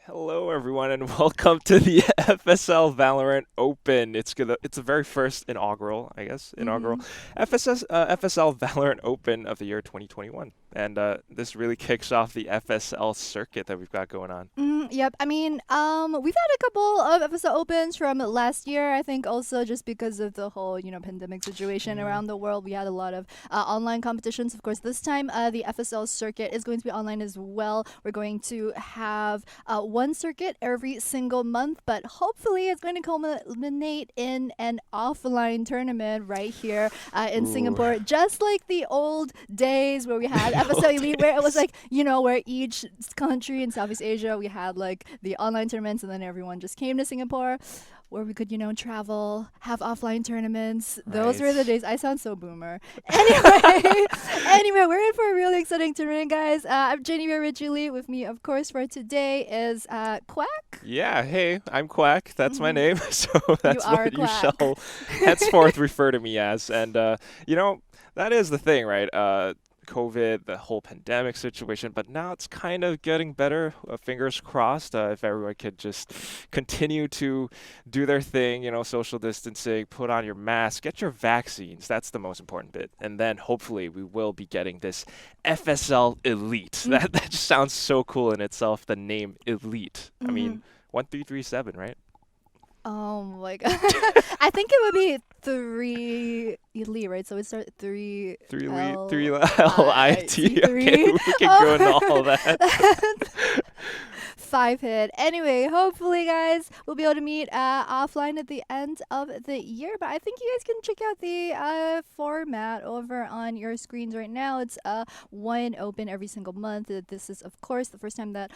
Hello, everyone, and welcome to the FSL Valorant Open. It's the very first inaugural, I guess, inaugural Mm-hmm. FSL Valorant Open of the year 2021, and this really kicks off the FSL circuit that we've got going on. Yep. We've had a couple of episode opens from last year. I think also just because of the whole, pandemic situation Mm, around the world, we had a lot of online competitions. Of course, this time the FSL circuit is going to be online as well. We're going to have one circuit every single month, but hopefully it's going to culminate in an offline tournament right here in ooh, Singapore, just like the old days where we had the FSL old Elite, where it was days. like, where each country in Southeast Asia, we had like the online tournaments, and then everyone just came to Singapore where we could, travel, have offline tournaments. Those Right. were the days. I sound so boomer. Anyway, anyway, we're in for a really exciting tournament, guys. I'm Jenny Ridgely. With me, of course, for today is Quack. Yeah, hey, I'm Quack. That's my Hmm. name. So You that's are what you Quack. shall henceforth refer to me as. And, you know, that is the thing, right? COVID, the whole pandemic situation, but now it's kind of getting better. Fingers crossed. If everyone could just continue to do their thing, social distancing, put on your mask, get your vaccines. That's the most important bit. And then hopefully we will be getting this FSL Elite. That just sounds so cool in itself, the name Elite. I Mm-hmm. mean, 1337, right? Oh my god. I think it would be three elite, right? So we start three Three Li, three L L I I T T. Okay, three. we can go into all Oh, that. five hit. Anyway, hopefully, guys, we'll be able to meet offline at the end of the year. But I think you guys can check out the format over on your screens right now. It's one open every single month. This is, of course, the first time that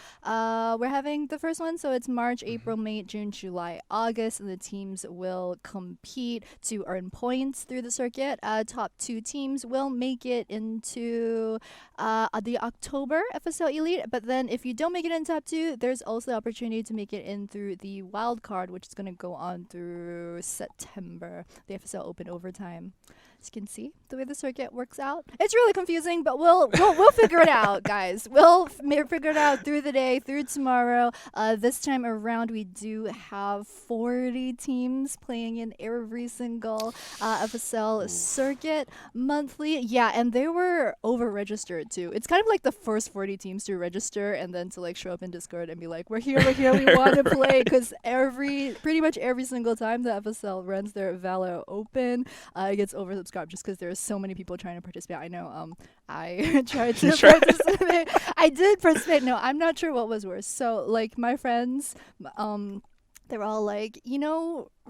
we're having the first one. So it's March, Mhm. April, May, June, July, August, and the teams will compete to earn points through the circuit. Top two teams will make it into the October FSL Elite. But then if you don't make it in top two, there's also the opportunity to make it in through the wild card, which is going to go on through September, the FSL Open Overtime. As you can see, the way the circuit works out, it's really confusing, but we'll figure it out, guys. Figure it out through the day, through tomorrow. This time around, we do have 40 teams playing in every single FSL Oof. circuit monthly. Yeah, and they were over registered too. It's kind of like the first 40 teams to register and then to like show up in Discord and be like, we're here, we want to play. Right. Because pretty much every single time the FSL runs their Valor Open, it gets oversubscribed just because there's so many people trying to participate. I know, I tried You to try. participate. I did participate. No, I'm not sure what was worse. So, like, my friends, they were all like,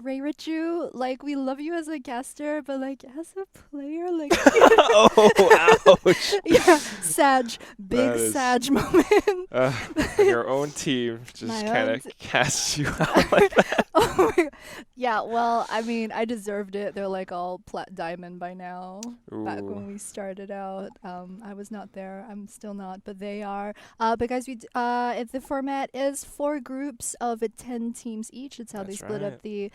Ray Richu, like we love you as a caster, but like as a player, like Oh, ouch. yeah, Sag, big That is Sag moment. uh, when your own team just My kind own. of casts you out like that. Oh my god. Yeah, well, I mean, I deserved it. They're like all plat diamond by now. Back Ooh, when we started out, I was not there. I'm still not, but they are. Because if the format is four groups of 10 teams each. It's how they that's split right. up the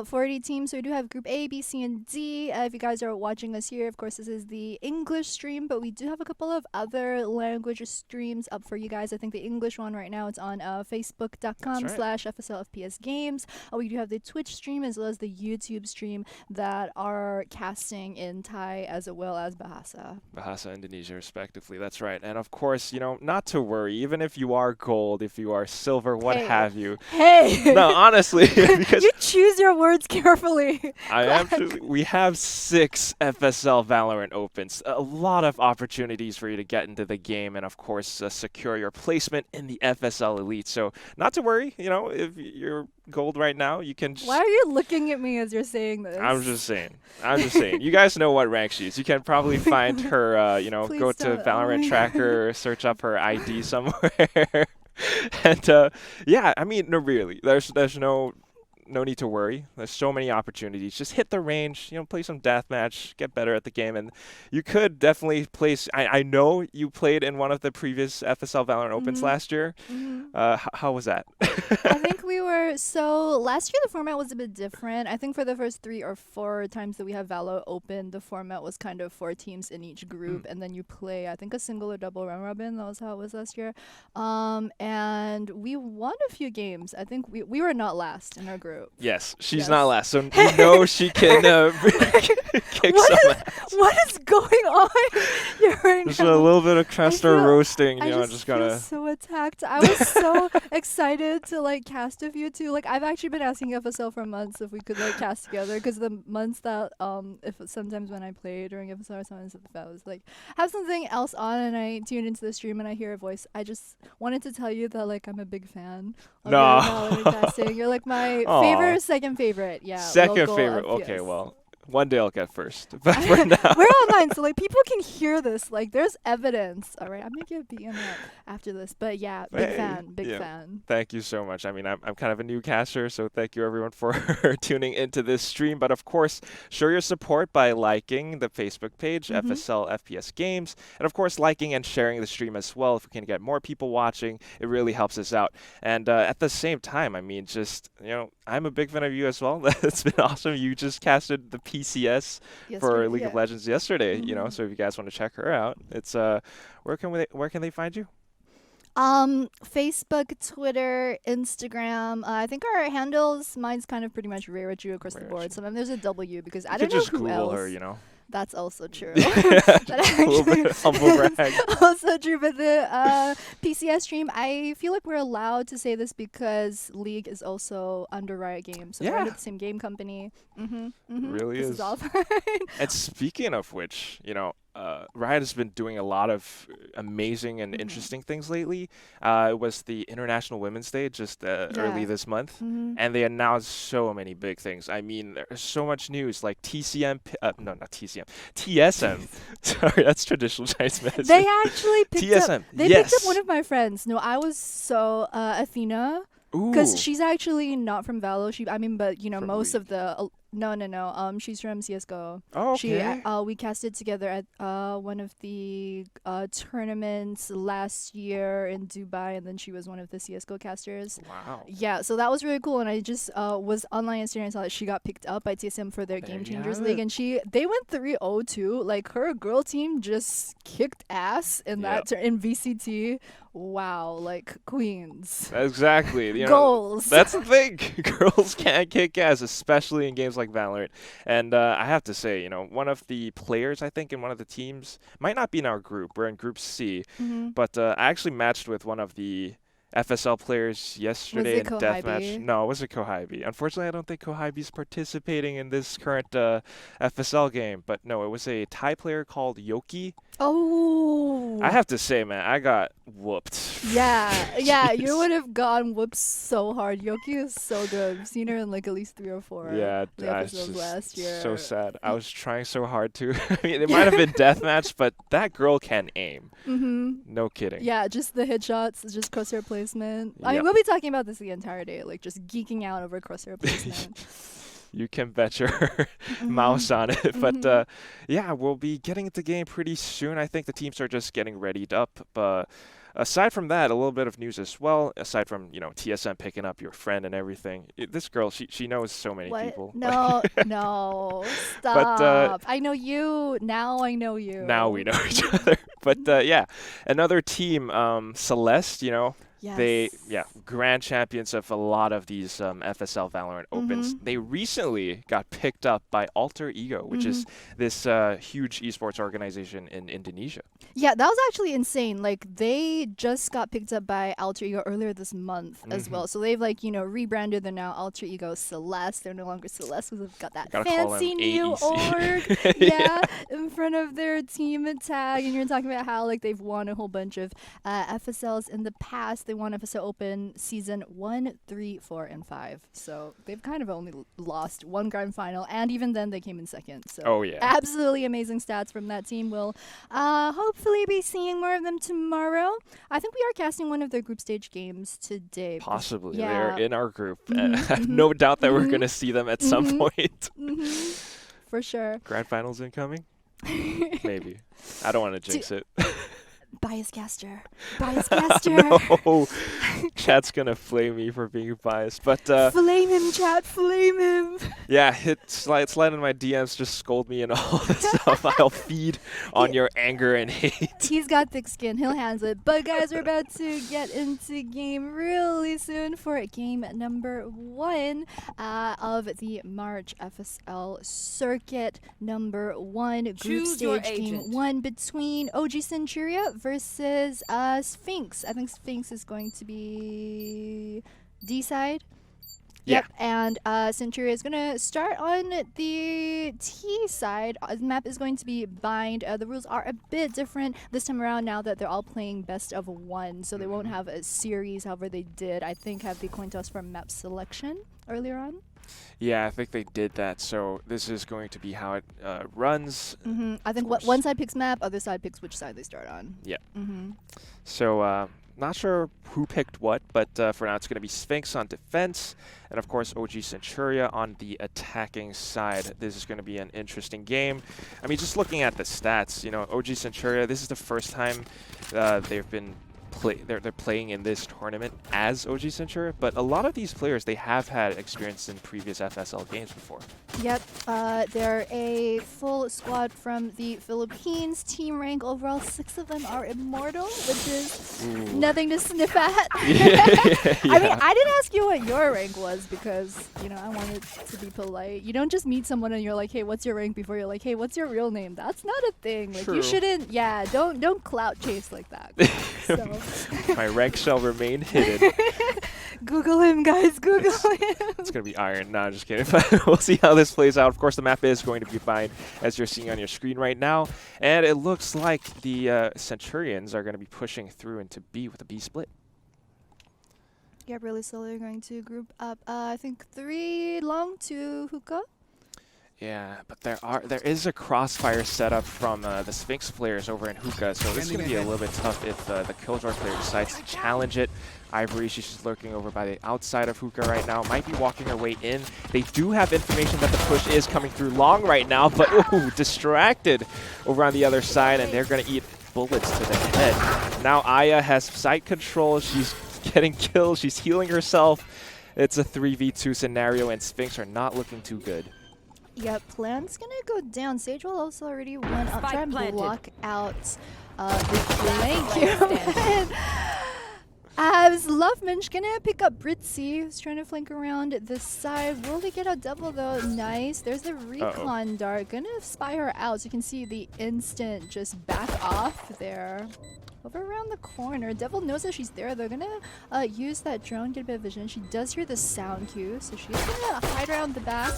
40 teams. So we do have Group A, B, C, and D. If you guys are watching us here, of course, this is the English stream, but we do have a couple of other language streams up for you guys. I think the English one right now, it's on That's facebook.com right. slash FSLFPS Games. We do have the Twitch stream as well as the YouTube stream that are casting in Thai as well as Bahasa. Bahasa, Indonesia, respectively. That's right. And of course, not to worry, even if you are gold, if you are silver, what Hey, have you. hey! No, honestly, because You choose your words carefully. I am Quack. truly, we have 6 FSL Valorant opens. A lot of opportunities for you to get into the game and, of course, secure your placement in the FSL Elite. So, not to worry, if you're gold right now, you can Why just. are you looking at me as you're saying I'm just this? saying. I'm just saying. You guys know what rank she is. You can probably Oh my find god. her, go Please to don't. Oh Valorant my god. Tracker, search up her ID somewhere. And, yeah, I mean, no, really. There's no no need to worry. There's so many opportunities. Just hit the range, play some deathmatch, get better at the game, and you could definitely place. I know you played in one of the previous FSL Valorant Opens Mhm. last year. Mhm. How was that? I think we were so last year the format was a bit different. I think for the first 3 or 4 times that we have Valo open, the format was kind of 4 teams in each group, and then you play I think a single or double round robin. That was how it was last year. And we won a few games. I think we were not last in our group. Yes, she's Yes. not last, so we know she can kick What some is, ass. what is going on here right Just now? a little bit of Cresta feel- roasting, I just feel gotta. so attacked. I was so excited to cast with you two. I've actually been asking FSL for months if we could cast together because the months that if sometimes when I play during FSL or sometimes if I was have something else on and I tune into the stream and I hear a voice. I just wanted to tell you that I'm a big fan of your No. Valorant casting. You're my Aw. favorite, second favorite. Yeah, Second local favorite. FPS. Okay, well, one day I'll get first. But for now, We're online, so people can hear this. There's evidence. All right, I'm gonna get beaten up after this, but yeah, big Hey, fan, big yeah. fan. thank you so much. I mean, I'm kind of a new caster, so thank you everyone for tuning into this stream. But of course, show your support by liking the Facebook page, Mhm. FSL FPS Games, and of course, liking and sharing the stream as well. If we can get more people watching, it really helps us out. And at the same time, I mean, just I'm a big fan of you as well. It's been awesome. You just casted the PCS for League of Legends yesterday. Mhm. So if you guys want to check her out, it's where can they find you? Facebook, Twitter, Instagram. I think our handles. Mine's kind of pretty much Rarachu across the board. Sometimes there's a W because I You don't could know just who Google else. her, That's also true. A little bit of humble brag. Also true, but the PCS stream, I feel like we're allowed to say this because League is also under Riot Games, so we're Yeah. under the same game company. Really this is. all fine. And speaking of which, Riot has been doing a lot of amazing and Mhm. interesting things lately. It was the International Women's Day just early Yeah. this month, Mhm. and they announced so many big things. I mean, there's so much news, like TCM, no, not TCM, TSM. Sorry, that's traditional Chinese medicine. They actually picked TSM. up. They yes. picked up one of my friends. No, I was so Athena. Because Ooh. she's actually not from Valo. But From most League. of the no. She's from CS:GO. Oh, She okay. we casted together at one of the tournaments last year in Dubai, and then she was one of the CS:GO casters. Wow. Yeah, so that was really cool. And I just was online yesterday and saw that she got picked up by TSM for their There Game you Changers have League, it. and they went 3-0 too. Her girl team just kicked ass in Yep. in VCT. Wow, queens. Exactly. Goals. That's the thing. Girls can't kick ass, especially in games like Valorant. And I have to say, one of the players, I think, in one of the teams, might not be in our group. We're in Group C. Mm-hmm. But I actually matched with one of the FSL players yesterday it in deathmatch. Kohibi? No, it wasn't Kohibi. Unfortunately, I don't think Kohibi's participating in this current FSL game. But no, it was a Thai player called Yoki. Oh. I have to say, man, I got whooped. Yeah, you Jeez. would have gotten whooped so hard. Yoki is so good. I've seen her in at least 3 or 4. Yeah, the that's episodes just last year. so sad. I was trying so hard to. I mean, it might have been deathmatch, but that girl can aim. Mhm. No kidding. Yeah, just the headshots, just crosshair placement. I mean, Yep. we'll be talking about this the entire day, just geeking out over crosshair placement. You can bet your Mhm. mouse on it. But Mhm. yeah, we'll be getting into the game pretty soon. I think the teams are just getting readied up. But aside from that, a little bit of news as well. Aside from TSM picking up your friend and everything, this girl she knows so many What? people. No, no, stop. But, I know you. Now I know you. Now we know each other. But yeah, another team, Celeste. Yes. Grand champions of a lot of these FSL Valorant Opens. Mhm. They recently got picked up by Alter Ego, which is this huge esports organization in Indonesia. Yeah, that was actually insane. They just got picked up by Alter Ego earlier this month as well. So they've rebranded. They're now Alter Ego Celeste. They're no longer Celeste because they've got that Gotta call fancy them new AEC. org. Yeah, in front of their team and tag. And you're talking about how they've won a whole bunch of FSLs in the past. They won FSL Open Season 1, 3, 4, and 5. So they've kind of only lost one grand final, and even then they came in second. So Oh, yeah. absolutely amazing stats from that team. We'll hopefully be seeing more of them tomorrow. I think we are casting one of their group stage games today. Possibly. Yeah. They're in our group. Mhm, I have mhm, no doubt that we're mhm, going to see them at some point. For sure. Grand finals incoming? Maybe. I don't want to jinx it. Bias caster. Bias caster. No. Chat's going to flame me for being biased. But Flame him, chat. Flame him. yeah, slide in my DMs, just scold me and all that stuff. I'll feed on your anger and hate. He's got thick skin. He'll handle it. But guys, we're about to get into game really soon for game number 1 of the March FSL circuit. Number 1 group Choose your stage game agent. 1 between OG Centuria versus Sphinx. I think Sphinx is going to be D side. Yeah. Yep, and Centuria is going to start on the T side. The map is going to be bind. The rules are a bit different this time around now that they're all playing best of 1, so they won't have a series. However, they did, I think, have the coin toss for map selection earlier on. Yeah, I think they did that. So this is going to be how it runs. I think course. one side picks map, other side picks which side they start on. Yeah. Mm-hmm. So not sure who picked what, but for now it's going to be Sphinx on defense, and of course OG Centuria on the attacking side. This is going to be an interesting game. I mean, just looking at the stats, you know, OG Centuria, this is the first time they've been they're playing in this tournament as OG Centuria, but a lot of these players, they have had experience in previous FSL games before. Yep, they're a full squad from the Philippines. Team rank overall, 6 of them are immortal, which is nothing to sniff at. Yeah. I mean, I didn't ask you what your rank was because, you know, I wanted to be polite. You don't just meet someone and you're like, hey, what's your rank before you're like, hey, what's your real name? That's not a thing. Like, True. you shouldn't, yeah, don't clout chase like that. So. My rank shall remain hidden. Google him, guys, Google him. It's going to be iron. No, I'm just kidding. But we'll see how this plays out. Of course, the map is going to be fine, as you're seeing on your screen right now. And it looks like the Centurions are going to be pushing through into B with a B split. Yep, really slowly going to group up. I think 3 long to hookah. Yeah, but there is a crossfire setup from the Sphinx players over in hookah, so this is going to be a little bit tough if the Killjoy player decides to challenge it. Ivory, she's just lurking over by the outside of hookah right now, might be walking her way in. They do have information that the push is coming through long right now, but ooh, distracted over on the other side, and they're going to eat bullets to the head. Now Aya has sight control, she's getting killed, she's healing herself. It's a 3v2 scenario, and Sphinx are not looking too good. Yep, plan's gonna go down. Sage will also already run up, try and block out the flank here. As Loveman's gonna pick up Britzy, who's trying to flank around this side. Will they get a double though? Nice. There's the recon dart. Gonna spy her out. So you can see the instant just back off there. Over around the corner. Devil knows that she's there. They're gonna use that drone, get a bit of vision. She does hear the sound cue, so she's gonna hide around the back.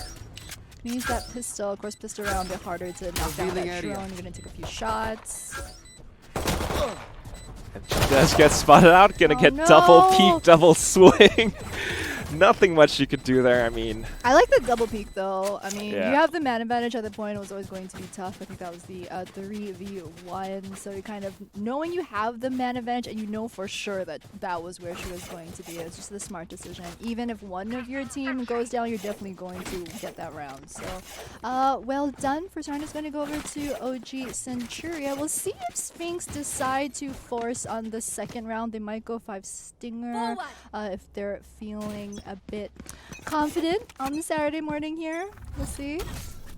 Use that pistol. Of course, pistol round a bit harder to knock down that drone. You're gonna take a few shots. And she does get spotted out. Gonna get double peek, double swing. Nothing much you could do there. I mean, I like the double peek though. I mean, yeah. You have the man advantage at the point. It was always going to be tough. I think that was the 3v1. So you kind of knowing you have the man advantage and you know for sure that that was where she was going to be. It's just the smart decision. Even if one of your team goes down, you're definitely going to get that round. So well done. First round is going to go over to OG Centuria. We'll see if Sphinx decide to force on the second round. They might go 5 Stinger if they're feeling a bit confident on the Saturday morning here. We'll see.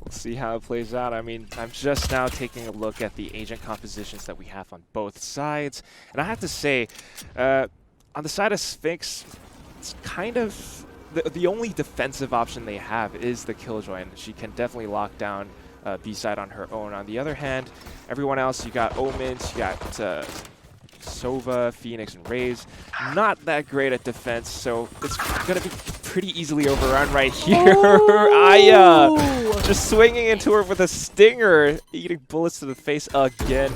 we'll see how it plays out. I mean, I'm just now taking a look at the agent compositions that we have on both sides. And I have to say, on the side of Sphinx, it's kind of the only defensive option they have is the Killjoy, and she can definitely lock down B-side on her own. On the other hand, everyone else, you got Omens, you got Sova, Phoenix, and Raze. Not that great at defense, so it's going to be pretty easily overrun right here. Aya just swinging into her with a stinger, eating bullets to the face again.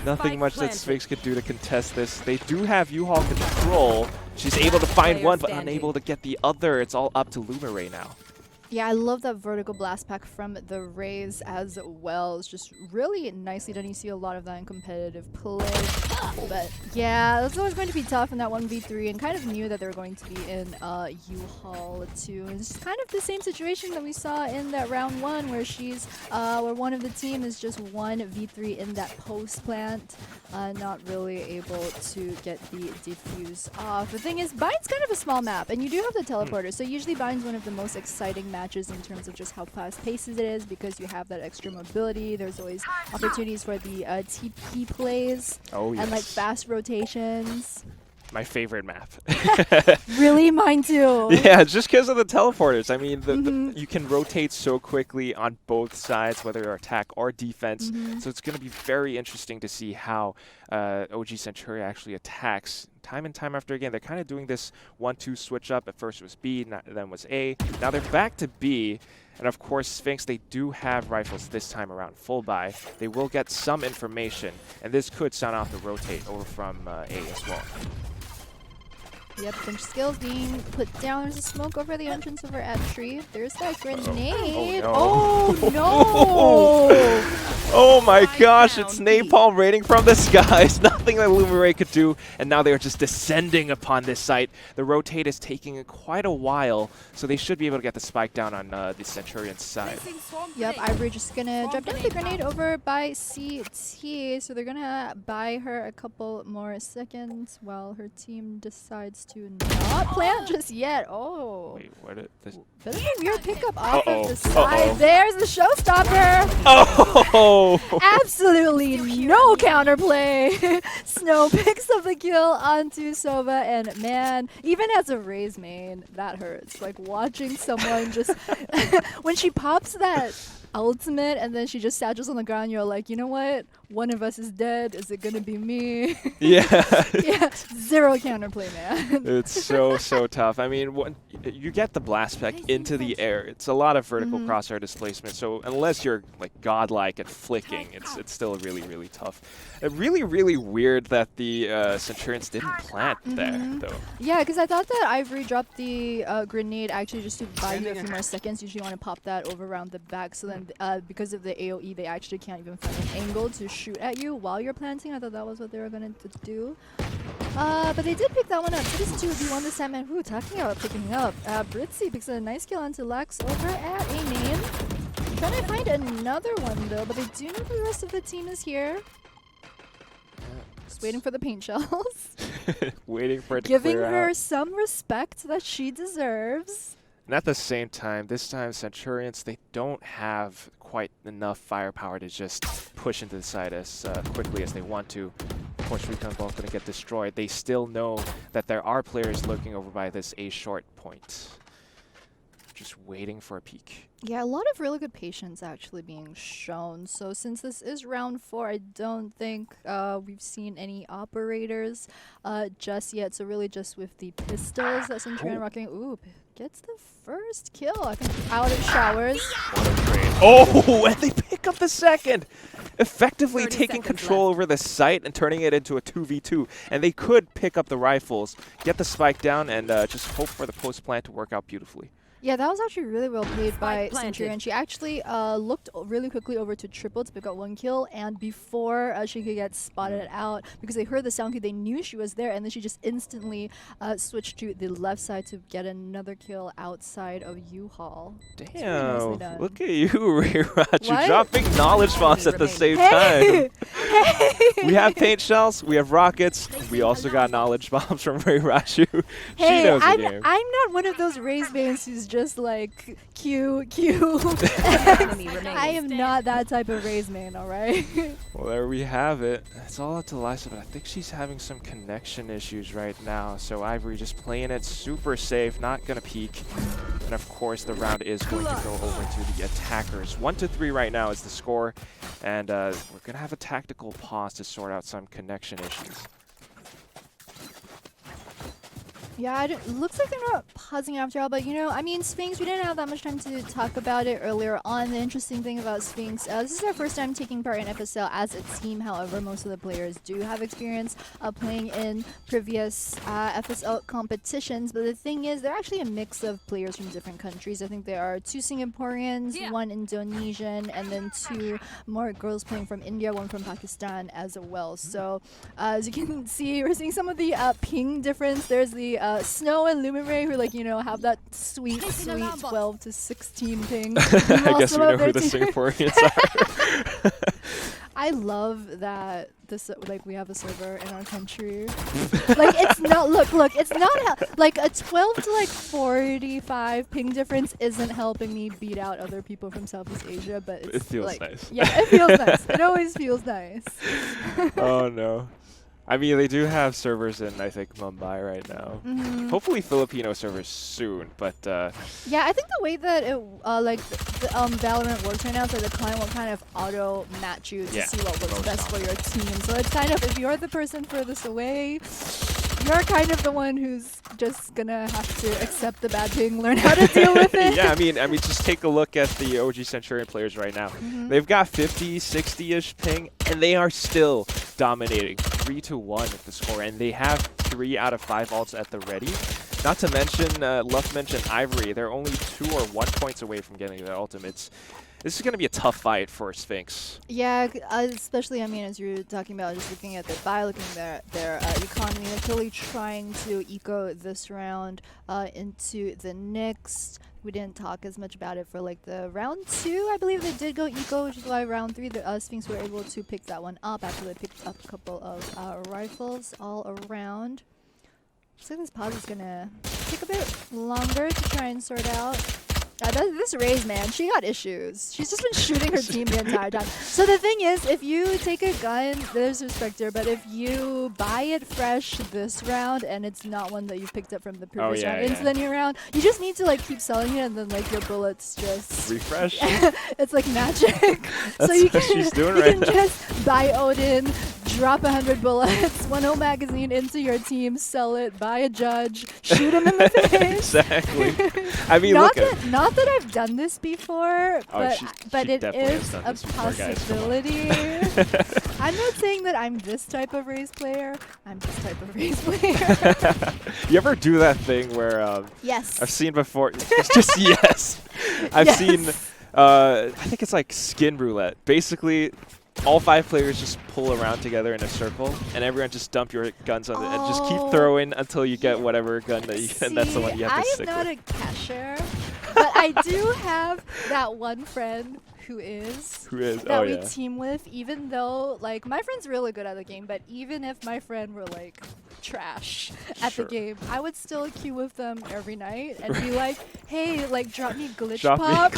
Nothing much that Sphinx could do to contest this. They do have U-Haul control. She's able to find one, but unable to get the other. It's all up to Lumaray now. Yeah, I love that vertical blast pack from the Rays as well. It's just really nicely done. You see a lot of that in competitive play. But yeah, that's always going to be tough in that 1v3, and kind of knew that they were going to be in U-Haul too. And it's kind of the same situation that we saw in that round 1 where where one of the team is just 1v3 in that post plant, not really able to get the defuse off. The thing is, Bind's kind of a small map, and you do have the teleporter, so usually Bind's one of the most exciting matches in terms of just how fast-paced it is, because you have that extra mobility. There's always opportunities for the TP plays and like fast rotations. My favorite map. Really? Mine too. Yeah, just because of the teleporters. I mean, you can rotate so quickly on both sides, whether you're attack or defense. So it's going to be very interesting to see how OG Centuria actually attacks time and time after again. They're kind of doing this 1-2 switch up. At first it was B, then was A. Now they're back to B. And of course, Sphinx, they do have rifles this time around, full buy. They will get some information, and this could sound off the rotate over from A as well. Yep, Finch skills being put down. There's a smoke over the entrance over at tree. There's that grenade. Oh no! Oh my gosh, it's napalm raining from the skies. Nothing that Lumaray could do, and now they are just descending upon this site. The rotate is taking quite a while, so they should be able to get the spike down on the Centurion side. Yep, Ivory just gonna drop down the grenade over by CT, so they're gonna buy her a couple more seconds while her team decides to not plant just yet. Oh. Wait, what? Bit of a weird pickup off of the side. There's the showstopper. Oh! Absolutely no counterplay. Snow picks up the kill onto Sova, and man, even as a Raze main, that hurts. Like watching someone just when she pops that ultimate and then she just satchels on the ground, you're like, you know what? One of us is dead. Is it gonna be me? Yeah. Yeah. Zero counterplay, man. It's so tough. I mean, when you get the blast pack into the air, it's a lot of vertical crosshair displacement. So unless you're like godlike at flicking, it's still really tough. Really weird that the Centurions didn't plant there, though. Yeah, because I thought that Ivory dropped the grenade actually just to buy you a few more seconds. Usually want to pop that over around the back, so then because of the AoE, they actually can't even find an angle to shoot at you while you're planting. I thought that was what they were going to do. But they did pick that one up. So this 2v1 this time, and talking about picking up. Britzy picks a nice kill onto Lux over at A main. Trying to find another one though, but they do know the rest of the team is here. Just waiting for the paint shells. Waiting for it to Giving clear her out. some respect that she deserves. And at the same time, this time Centurions, they don't have quite enough firepower to just push into the side as quickly as they want to. Of course, Recon's both going to get destroyed. They still know that there are players lurking over by this A short point. Just waiting for a peek. Yeah, a lot of really good patience actually being shown. So since this is round 4, I don't think we've seen any operators just yet. So really just with the pistols that Centurion rocking. Ooh, gets the first kill. I think out of showers. Oh, and they pick up the second. Effectively taking control over the site and turning it into a 2v2. And they could pick up the rifles, get the spike down, and just hope for the post plant to work out beautifully. Yeah, that was actually really well played by Centurion. She actually looked really quickly over to triple to pick up 1 kill, and before she could get spotted out, because they heard the sound cue, they knew she was there, and then she just instantly switched to the left side to get another kill outside of U-Haul. Damn, really look at you, Rairachu, dropping knowledge bombs at the same time. We have paint shells, we have rockets, we also got knowledge bombs from Rairachu. She knows the game. I'm not one of those Raze bands who's just like Q. I am not that type of Raze main, alright? Well, there we have it. It's all up to Lysa, but I think she's having some connection issues right now. So Ivory just playing it super safe, not gonna peek. And of course, the round is going to go over to the attackers. 1-3 right now is the score, and we're gonna have a tactical pause to sort out some connection issues. Yeah, looks like they're not pausing after all, but I mean, Sphinx, we didn't have that much time to talk about it earlier on. The interesting thing about Sphinx, this is our first time taking part in FSL as a team. However, most of the players do have experience playing in previous FSL competitions, but the thing is, they're actually a mix of players from different countries. I think there are 2 Singaporeans, 1 Indonesian, and then 2 more girls playing from India, 1 from Pakistan as well. So, as you can see, we're seeing some of the ping difference. There's the Snow and Luminary who have that sweet 12 to 16 ping. I guess we know who the Singaporeans are. I love that we have a server in our country. It's not it's not like a 12 to 45 ping difference isn't helping me beat out other people from Southeast Asia, but it feels nice. Yeah, it feels nice. It always feels nice. Oh no. I mean, they do have servers in, I think, Mumbai right now. Hopefully Filipino servers soon, but... yeah, I think the way that it, Valorant works right now is that the client will kind of auto-match you to see what works best for your team. So it's kind of, if you're the person furthest away, you're kind of the one who's just gonna have to accept the bad ping, learn how to deal with it. Yeah, I mean, just take a look at the OG Centurion players right now. They've got 50, 60-ish ping, and they are still dominating 3-1 at the score, and they have 3 out of 5 ults at the ready. Not to mention, Luff mentioned Ivory. They're only 2 or 1 points away from getting their ultimates. This is going to be a tough fight for Sphinx. Yeah, especially, I mean, as you're talking about, just looking at their economy, they're clearly trying to eco this round into the next. We didn't talk as much about it for the round 2. I believe they did go eco, which is why round 3 the Sphinx were able to pick that one up after they picked up a couple of rifles all around. Looks like this pause is gonna take a bit longer to try and sort out. This Raze, man, she got issues. She's just been shooting her team the entire time. So the thing is, if you take a gun, there's respect her, but if you buy it fresh this round and it's not one that you picked up from the previous round into the new round, you just need to keep selling it, and then your bullets just refresh. It's like magic. That's so you what she's doing right now. Just buy Odin, drop 100 bullets, 1 whole magazine into your team, sell it, buy a judge, shoot him in the face. Exactly. I mean, not that I've done this before, but it is a possibility. I'm not saying that I'm this type of Raze player. I'm this type of Raze player. You ever do that thing where yes, I've seen before? It's just yes. I've seen. I think it's like skin roulette. Basically, all 5 players just pull around together in a circle, and everyone just dump your guns on it and just keep throwing until you get whatever gun that you, and that's the one you have to stick with. I am not a cashier, but I do have that one friend who is that we team with, even though my friend's really good at the game, but even if my friend were trash at the game, I would still queue with them every night and be like, hey, drop me glitch pop.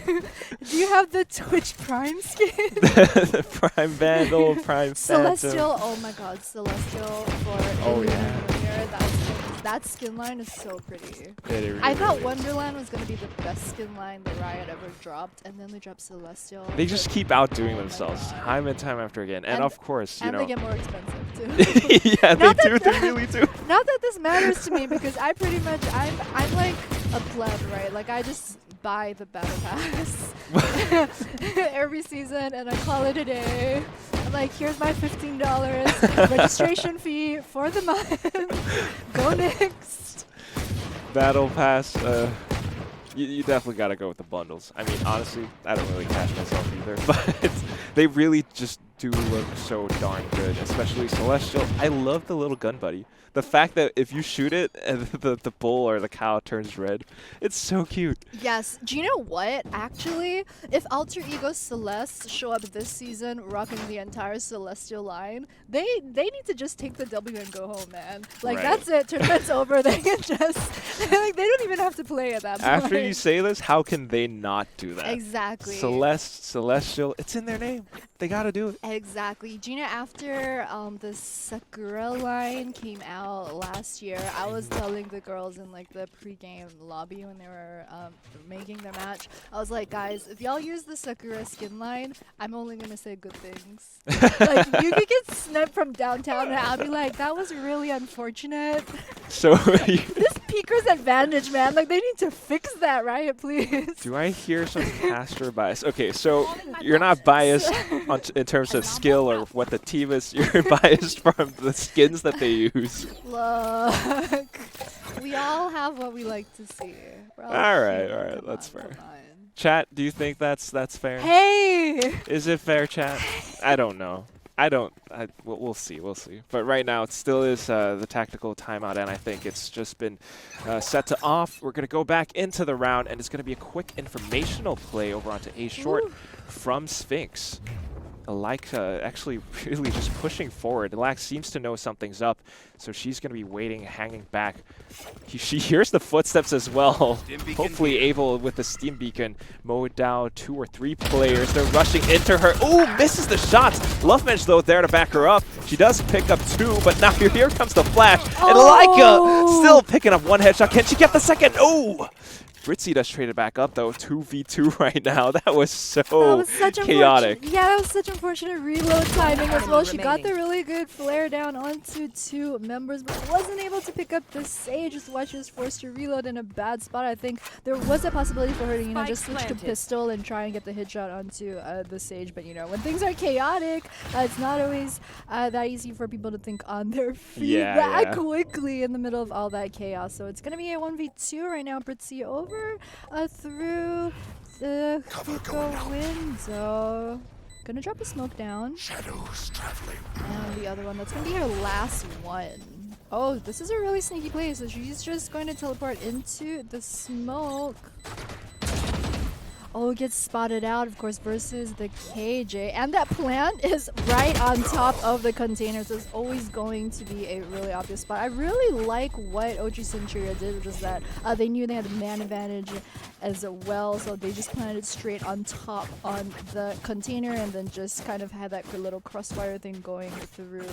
Do you have the Twitch Prime skin? The Prime Vandal, Prime Celestial, oh my god, Celestial for that skin line is so pretty. I thought Wonderland was going to be the best skin line that Riot ever dropped, and then they dropped Celestial. They just keep outdoing themselves time and time after again. And of course, they get more expensive too. Yeah, they really do. Not that this matters to me, because I pretty much, I'm like a pleb, right? I just buy the battle pass every season, and I call it a day. I'm here's my $15 registration fee for the month. Go next. Battle pass. You definitely gotta go with the bundles. I mean, honestly, I don't really cash myself either, but they really just do look so darn good, especially Celestial. I love the little gun buddy. The fact that if you shoot it and the bull or the cow turns red, it's so cute. Yes. Do you know what? Actually, if Alter Ego Celeste show up this season rocking the entire Celestial line, they need to just take the W and go home, man. That's it. Tournament's over. They can just Like they don't even have to play at that point. After you say this, how can they not do that? Exactly. Celestial, it's in their name. They gotta do it. Exactly. Gina, after the Sakura line came out last year, I was telling the girls in like the pre-game lobby when they were making their match, I was like, guys, if y'all use the Sakura skin line, I'm only gonna say good things. Like you could get snipped from downtown and I'll be like, that was really unfortunate. So This Peeker's advantage, man. Like they need to fix that, right? Please. do I hear some caster bias? Okay, so you're not biased in terms of skill or what the team is. You're biased from the skins that they use. Look, we all have what we like to see. All right, that's fair. Chat, do you think that's fair? Hey! Is it fair, chat? I don't know. We'll see. But right now, it still is the tactical timeout, and I think it's just been set to off. We're going to go back into the round, and it's going to be a quick informational play over onto A short from Sphinx. Actually really just pushing forward. Lax seems to know something's up, so she's going to be waiting, hanging back. She hears the footsteps as well. Hopefully able with the Steam Beacon mow down 2 or 3 players. They're rushing into her. Ooh, misses the shots. Lovemedge though there to back her up. She does pick up 2, but now here comes the flash. And Laika still picking up 1 headshot. Can she get the second? Oh! Britzy does trade it back up though, 2v2 right now. That was so chaotic. Yeah, that was such unfortunate reload timing as well. She got the really good flare down onto 2 members, but wasn't able to pick up the Sage. Just why she was forced to reload in a bad spot. I think there was a possibility for her to, just switch to pistol and try and get the headshot onto the Sage. But when things are chaotic, it's not always that easy for people to think on their feet that quickly in the middle of all that chaos. So it's gonna be a 1v2 right now. Britzy over through the window. Gonna drop a smoke down. Shadows traveling. And the other one, that's gonna be her last one. Oh, this is a really sneaky play. So she's just going to teleport into the smoke. Oh, gets spotted out, of course, versus the KJ. And that plant is right on top of the container, so it's always going to be a really obvious spot. I really like what OG Centuria did, which is that they knew they had a man advantage as well, so they just planted straight on top on the container and then just kind of had that little crossfire thing going through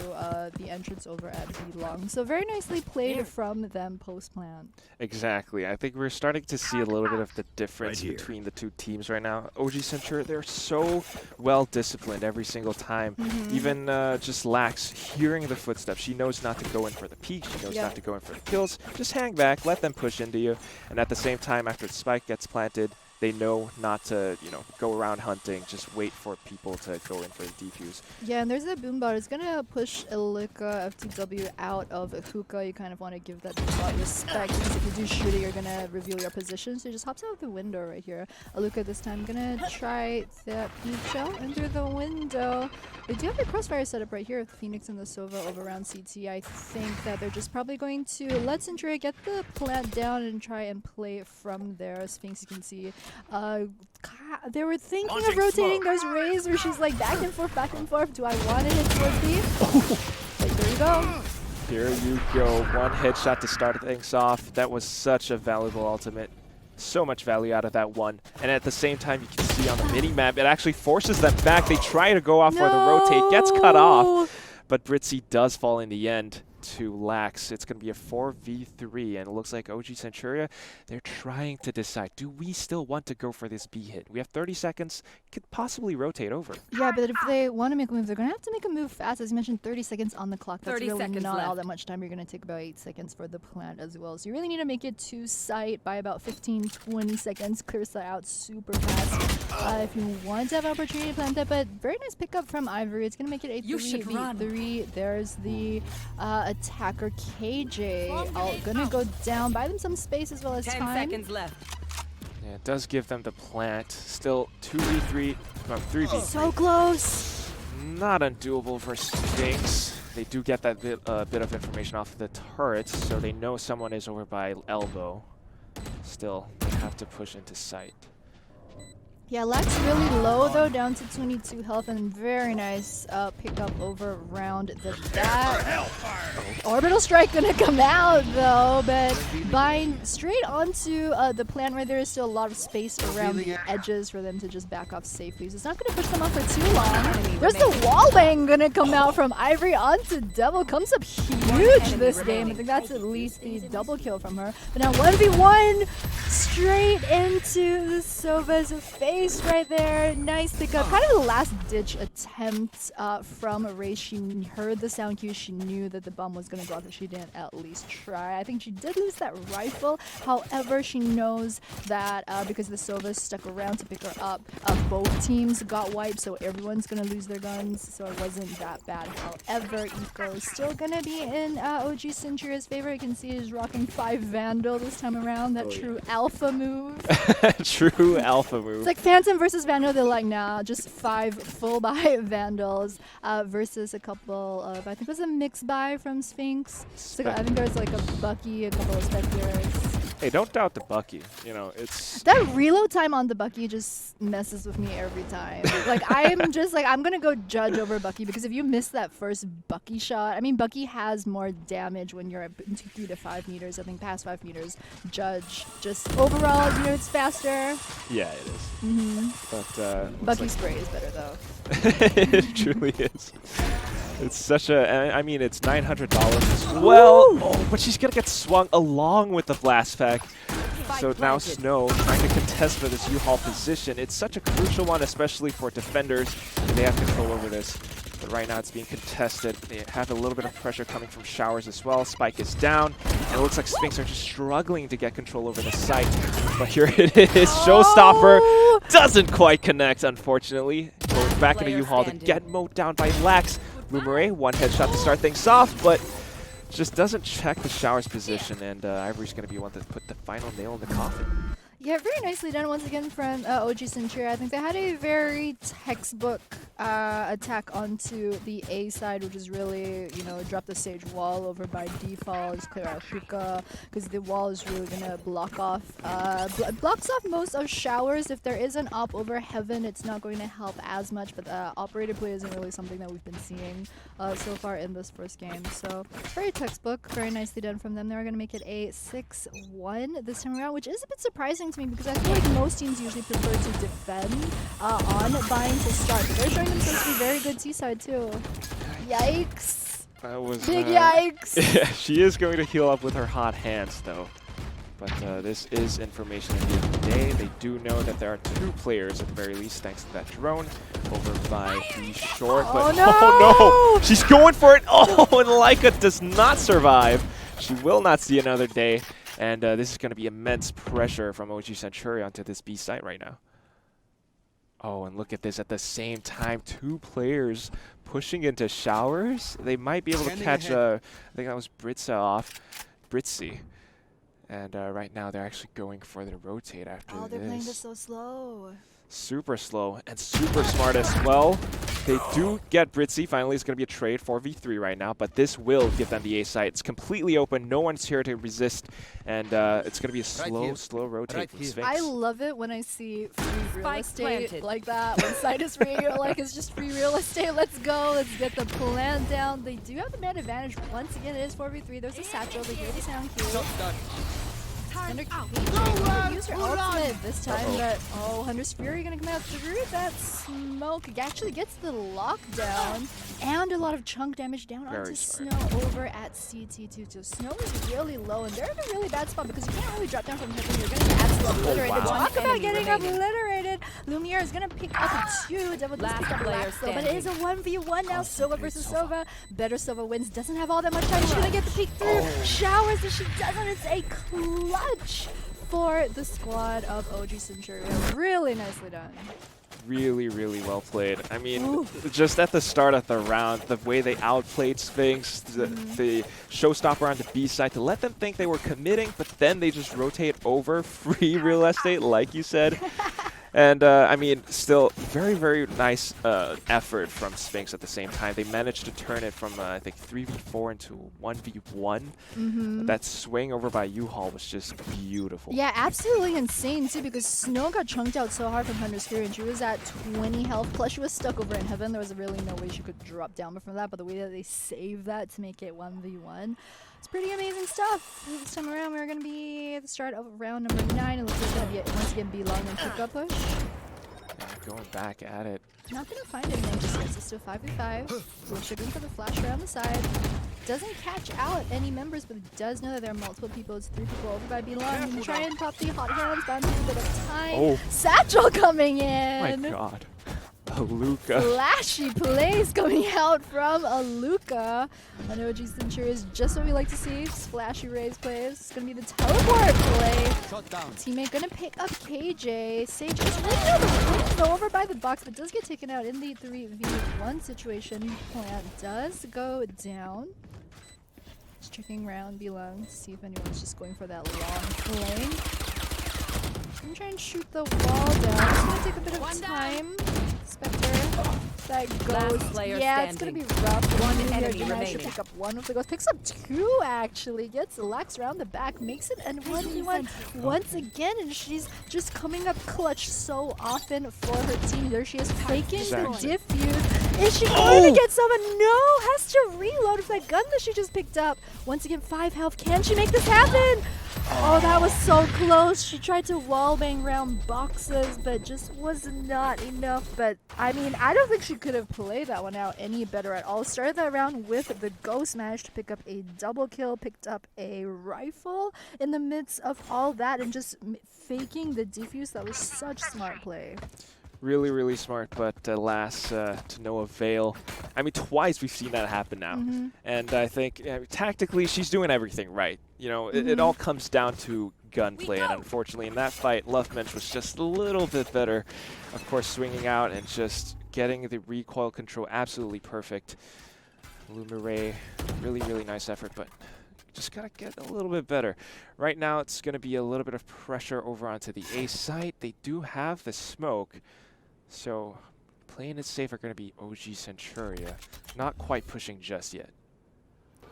the entrance over at B-Long. So very nicely played from them post-plant. Exactly. I think we're starting to see a little bit of the difference between the two teams right now. OG Centuria, they're so well disciplined every single time. Even just Lax hearing the footsteps. She knows not to go in for the peek. She knows not to go in for the kills. Just hang back, let them push into you. And at the same time, after the spike gets planted, they know not to, go around hunting. Just wait for people to go in for the defuse. Yeah, and there's a boombot. It's gonna push Ilika FTW out of hookah. You kind of want to give that boombot respect because if you do shoot it, you're gonna reveal your position. So he just hops out of the window right here. Ilika this time gonna try the peek shell into the window. They do have a crossfire setup right here with Phoenix and the Sova over around CT. I think that they're just probably going to let Centuria get the plant down and try and play from there. Sphinx, you can see. They were thinking of rotating those rays where she's like back and forth. Do I want to hit towards B? Like, there you go. Here you go. 1 headshot to start things off. That was such a valuable ultimate. So much value out of that one. And at the same time, you can see on the mini-map, it actually forces them back. They try to go off for the rotate. Gets cut off. But Britzy does fall in the end to Lax. It's going to be a 4v3, and it looks like OG Centuria, they're trying to decide, do we still want to go for this B hit? We have 30 seconds, could possibly rotate over. Yeah, but if they want to make a move, they're going to have to make a move fast. As you mentioned, 30 seconds on the clock. That's really not all that much time. You're going to take about 8 seconds for the plant as well. So you really need to make it to site by about 15-20 seconds. Clear site out super fast if you want to have an opportunity to plant that. But very nice pickup from Ivory. It's going to make it a 3v3. There's the attacker KJ gonna go down, buy them some space as well as 10 seconds left. Yeah, it does give them the plant. Still 2v3, 3v3. So close. Not undoable for Sphinx. They do get that bit of information off the turrets, so they know someone is over by elbow. Still, they have to push into sight. Yeah, Lex really low though, down to 22 health, and very nice pickup over round the back. Orbital strike gonna come out though, but bind straight onto the plant where there is still a lot of space around the edges for them to just back off safely. So it's not gonna push them off for too long. There's the wall bang gonna come out from Ivory onto Devil. Comes up huge this game. I think that's at least the double kill from her. But now 1v1 straight into the Sova's face right there. Nice pickup. Kind of the last ditch attempt from Ray. She heard the sound cue. She knew that the bomb was going to drop, but she didn't at least try. I think she did lose that rifle. However, she knows that because the Sova stuck around to pick her up, both teams got wiped, so everyone's going to lose their guns, so it wasn't that bad. However, Eco is still going to be in OG Centuria's favor. You can see he's rocking 5 Vandal this time around. That true alpha move. True alpha move. It's like Phantom versus Vandal. They're like, nah, just 5 full buy Vandals versus a couple of, I think it was a mixed buy from Sphinx. So I think there was like a Bucky, a couple of Spectres. Hey, don't doubt the Bucky. You know, it's... That reload time on the Bucky just messes with me every time. Like, I'm just like, I'm going to go judge over Bucky, because if you miss that first Bucky shot, I mean, Bucky has more damage when you're at 3 to 5 meters. I think past 5 meters, judge. Just overall, you know, it's faster. Yeah, it is. But Bucky spray is better, though. It truly is. It's such a, I mean, it's $900 as well. Oh, but she's going to get swung along with the blast pack. So now Snow trying to contest for this U-Haul position. It's such a crucial one, especially for defenders. They have control over this. But right now it's being contested. They have a little bit of pressure coming from Showers as well. Spike is down. And it looks like Sphinx are just struggling to get control over the site. But here it is. Showstopper doesn't quite connect, unfortunately. Goes back into U-Haul to get mowed down by Lax. Boomerang, one headshot to start things off, but just doesn't check the Showers position, and Ivory's going to be one to put the final nail in the coffin. Yeah, very nicely done once again from OG Centuria. I think they had a very textbook attack onto the A side, which is really, you know, drop the stage wall over by default, just clear out hookah, because the wall is really going to block off, blocks off most of Showers. If there is an op over Heaven, it's not going to help as much, but operator play isn't really something that we've been seeing so far in this first game. So very textbook, very nicely done from them. They're going to make it a 6-1 this time around, which is a bit surprising to me, because I feel like most teams usually prefer to defend on buying to start, but they're showing themselves to be very good T-side too. Yikes. That was big yikes. Yeah, she is going to heal up with her hot hands though. But this is information at the end of the day. They do know that there are 2 players at the very least, thanks to that drone over by the short. But oh no! She's going for it! Oh, and Laika does not survive. She will not see another day. And this is going to be immense pressure from OG Centuria onto this B site right now. Oh, and look at this. At the same time, 2 players pushing into Showers. They might be able to catch, I think that was Britzy. And right now, they're actually going for the rotate after this. Oh, they're playing this so slow. Super slow and super smart as well. They do get Britzy. Finally, it's going to be a trade 4v3 right now, but this will give them the A site. It's completely open. No one's here to resist, and it's going to be a slow rotate from Sphinx. I love it when I see free real estate like that. When site is free, you're like, it's just free real estate. Let's go. Let's get the plant down. They do have the man advantage. Once again, it is 4v3. There's a satchel. They hear the sound cue. Use her ultimate this time, but Hunter's Fury gonna come out through that smoke. It actually gets the lockdown and a lot of chunk damage down onto Snow over at CT2. So Snow is really low, and they're in a really bad spot because you can't really drop down from heaven. You're gonna get absolutely obliterated. Talk about getting obliterated. Lumiere is gonna pick up a 2. Devil just picked up Lax, but it is a 1v1 now. Sova versus Sova. Better Sova wins. Doesn't have all that much time. She's gonna get the peek through. Showers, if she doesn't, it's a clutch for the squad of OG Centuria. Really nicely done. Really, really well played. I mean, just at the start of the round, the way they outplayed Sphinx, the showstopper on the B side to let them think they were committing, but then they just rotate over free real estate, like you said. And I mean, still very, very nice effort from Sphinx at the same time. They managed to turn it from, I think, 3v4 into 1v1. That swing over by U-Haul was just beautiful. Yeah, absolutely insane too, because Snow got chunked out so hard from Hunter's Fury, and she was at 20 health, plus she was stuck over in heaven. There was really no way she could drop down from that, but the way that they saved that to make it 1v1, it's pretty amazing stuff. This time around, we're going to be at the start of round number 9, and looks like it's going to be once again B long and pick up push. Yeah, going back at it. Not going to find anything just yet, so still 5v5. We're sugaring for the flash around the side. Doesn't catch out any members, but it does know that there are multiple people. It's 3 people over by B-Long. You try and pop the hot hands, bound to a bit of time. Oh. Satchel coming in. My God. Aluka. Flashy plays coming out from Aluka. An OG Centuria is just what we like to see. Flashy Rays plays. It's going to be the teleport play. Teammate going to pick up KJ. Sage is really over by the box, but does get taken out in the 3v1 situation. Plant does go down. Just checking around Belong to see if anyone's just going for that long lane. I'm trying to shoot the wall down. It's going to take a bit of time. Spectre, that goes. Yeah, it's gonna be rough. One enemy remaining. Pick up one of the ghosts. Picks up 2 actually. Gets Lax around the back. Makes it and 1v1 once again, and she's just coming up clutch so often for her team. There she is, faking the diffuse. Is she going to get someone? No, has to reload with that gun that she just picked up. Once again, 5 health. Can she make this happen? Oh, that was so close. She tried to wallbang round boxes, but just was not enough. But, I mean, I don't think she could have played that one out any better at all. Started that round with the Ghost, managed to pick up a double kill, picked up a rifle in the midst of all that, and just faking the defuse. That was such smart play. Really, really smart, but alas, to no avail. I mean, twice we've seen that happen now. And I think tactically, she's doing everything right. You know, it all comes down to gunplay, and unfortunately in that fight, Lovemensch was just a little bit better. Of course, swinging out and just getting the recoil control absolutely perfect. Lumiray, really, really nice effort, but just gotta get a little bit better. Right now, it's gonna be a little bit of pressure over onto the A site. They do have the smoke, so playing it safe are gonna be OG Centuria. Not quite pushing just yet.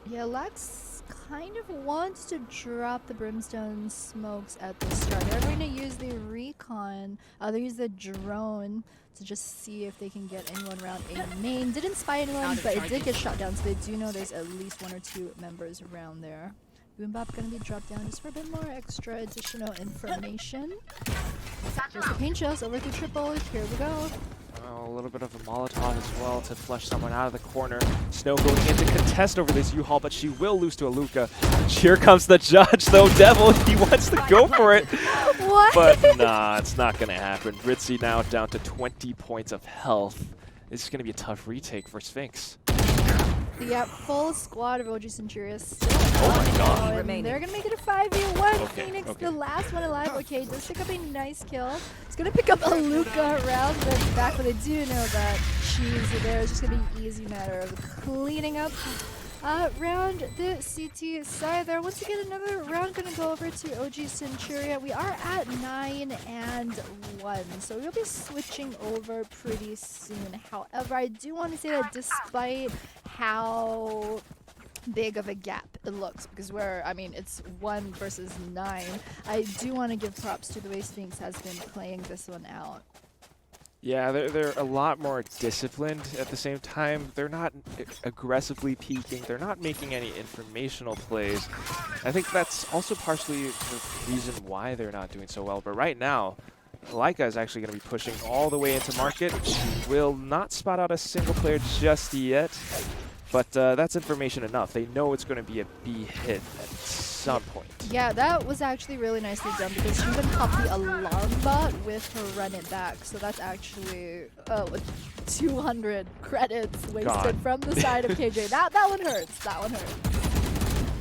Yeah, Lex kind of wants to drop the Brimstone smokes at the start. They're going to use the recon, they use the drone to just see if they can get anyone around A main. Didn't spy anyone, but it did get shot down, so they do know there's at least 1 or 2 members around there. Boombop gonna be dropped down just for a bit more extra additional information. There's the paint shells over to triple. Here we go. A little bit of a Molotov as well to flush someone out of the corner. Snow going into contest over this U-Haul, but she will lose to Aluka. Here comes the judge, though. Devil, he wants to go for it. What? But nah, it's not going to happen. Ritzy now down to 20 points of health. This is going to be a tough retake for Sphinx. Yeah, full squad of OG Centuria still. Oh my God. They're going to make it a 5v1. Okay, Phoenix, okay. the last one alive. Okay, does pick up a nice kill. It's going to pick up Aluka around the back, but they do know that she's there. It's just going to be an easy matter of cleaning up. Round the CT side there. Once again, another round going to go over to OG Centuria. We are at 9-1, so we'll be switching over pretty soon. However, I do want to say that despite how big of a gap it looks, because it's 1 versus 9, I do want to give props to the way Sphinx has been playing this one out. Yeah, they're a lot more disciplined at the same time. They're not aggressively peeking. They're not making any informational plays. I think that's also partially the reason why they're not doing so well. But right now, Laika is actually going to be pushing all the way into market. She will not spot out a single player just yet. But that's information enough. They know it's going to be a B hit at some point. Yeah, that was actually really nicely done, because she even popped the alarm bot with her run it back. So that's actually 200 credits wasted from the side of KJ. That one hurts. That one hurts.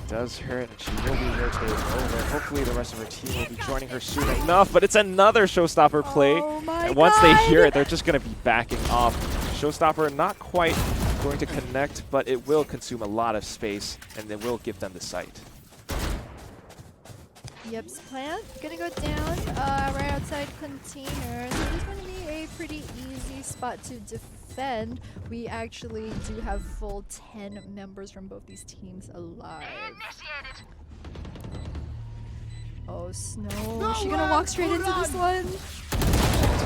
It does hurt, and she will be rotated over. Hopefully the rest of her team will be joining her soon enough. But it's another showstopper play. Oh my and once God. they hear it, they're just going to be backing off. Showstopper not quite going to connect, but it will consume a lot of space, and it will give them the site. Yep, plant gonna go down right outside container. So this is gonna be a pretty easy spot to defend. We actually do have full 10 members from both these teams alive. Oh, Snow. Is she gonna walk straight into this one?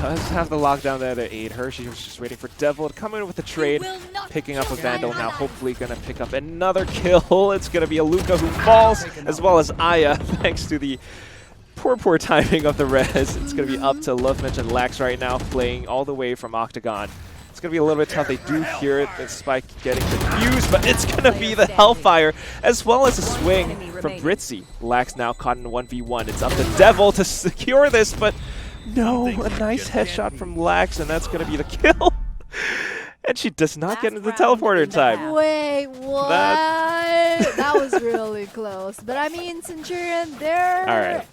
Does have the lockdown there to aid her. She was just waiting for Devil to come in with the trade, picking up a Vandal now, hopefully going to pick up another kill. It's going to be a Luca who falls, as well as Aya, thanks to the poor timing of the res. It's going to be up to Lovemitch and Lax right now, playing all the way from Octagon. It's going to be a little bit tough. They do hear it, the Spike getting confused, but it's going to be the Hellfire, as well as a swing from Britzy. Lax now caught in 1v1. It's up to Devil to secure this, but no, a nice headshot from Lax, and that's going to be the kill. And she does not get into the teleporter in time. Wait, what? That was really close. But I mean, Centurion, Their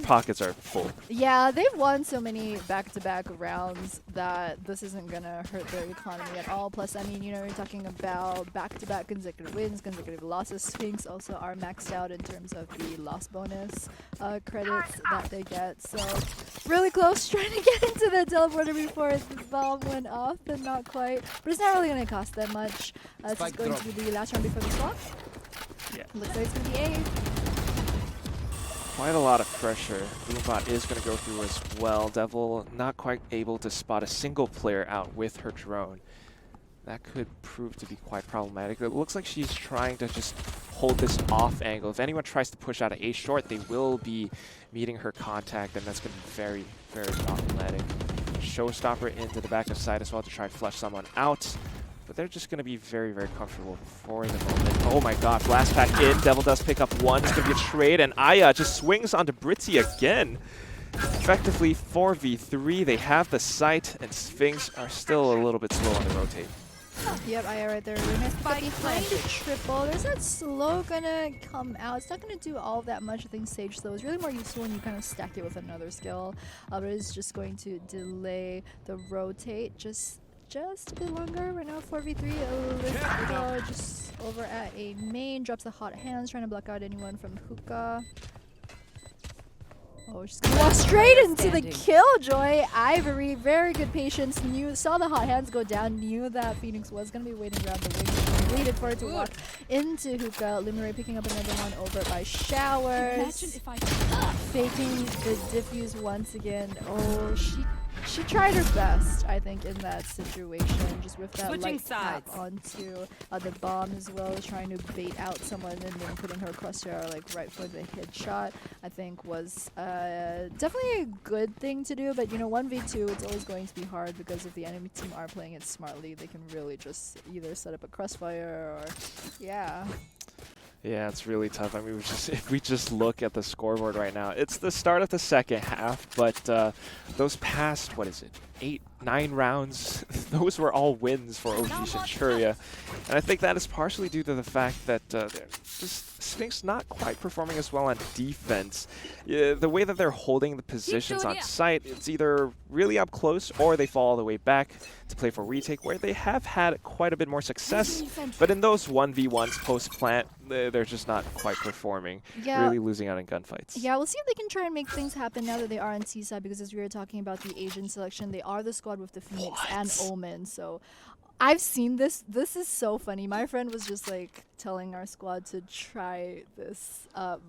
pockets are full. Yeah, they've won so many back-to-back rounds that this isn't gonna hurt their economy at all. Plus, I mean, you know, you're talking about back-to-back consecutive wins, consecutive losses. Sphinx also are maxed out in terms of the loss bonus credits that they get. So, really close, trying to get into the teleporter before the bomb went off, and not quite. But it's not really gonna cost them much. This is going to be the last round before the swap. Yeah. Looks like it's gonna be A. Quite a lot of pressure. Boombot is going to go through as well. Devil not quite able to spot a single player out with her drone. That could prove to be quite problematic. It looks like she's trying to just hold this off angle. If anyone tries to push out an A short, they will be meeting her contact, and that's going to be very, very problematic. Showstopper into the back of side as well to try and flush someone out. But they're just going to be very, very comfortable for the moment. Oh my god, blast pack in. Devil does pick up one. It's going to be a trade, and Aya just swings onto Britzy again. Effectively 4v3. They have the sight, and Sphinx are still a little bit slow on the rotate. Yep, Aya right there. Really nice pick behind the triple. There's that slow gonna come out. It's not gonna do all that much. I think Sage slow is really more useful when you kind of stack it with another skill. But it's just going to delay the rotate just a bit longer. Right now 4v3. Olivia just over at a main. Drops the hot hands, trying to block out anyone from hookah. Oh, she's gonna walk straight into the killjoy. Ivory, very good patience. Saw the hot hands go down. Knew that Phoenix was gonna be waiting around the wing. Waited for it to walk into hookah. Luminary picking up another one over by Showers. Faking the diffuse once again. Oh, she tried her best, I think, in that situation. Just with that light tap onto the bomb as well, trying to bait out someone and then putting her crosshair like right for the headshot. I think was definitely a good thing to do. But you know, 1v2, it's always going to be hard because if the enemy team are playing it smartly, they can really just either set up a crossfire or yeah. Yeah, it's really tough. I mean, if we just look at the scoreboard right now, it's the start of the second half, but those past, what is it, 8, 9 rounds, those were all wins for OG Centuria. And I think that is partially due to the fact that just Sphinx not quite performing as well on defense. The way that they're holding the positions on site, it's either really up close or they fall all the way back to play for retake, where they have had quite a bit more success. But in those 1v1s post-plant, they're just not quite performing, really losing out in gunfights. Yeah, we'll see if they can try and make things happen now that they are on T-side, because as we were talking about the Asian selection, they are the squad with the Phoenix and Omen. So I've seen this. This is so funny. My friend was just like telling our squad to try this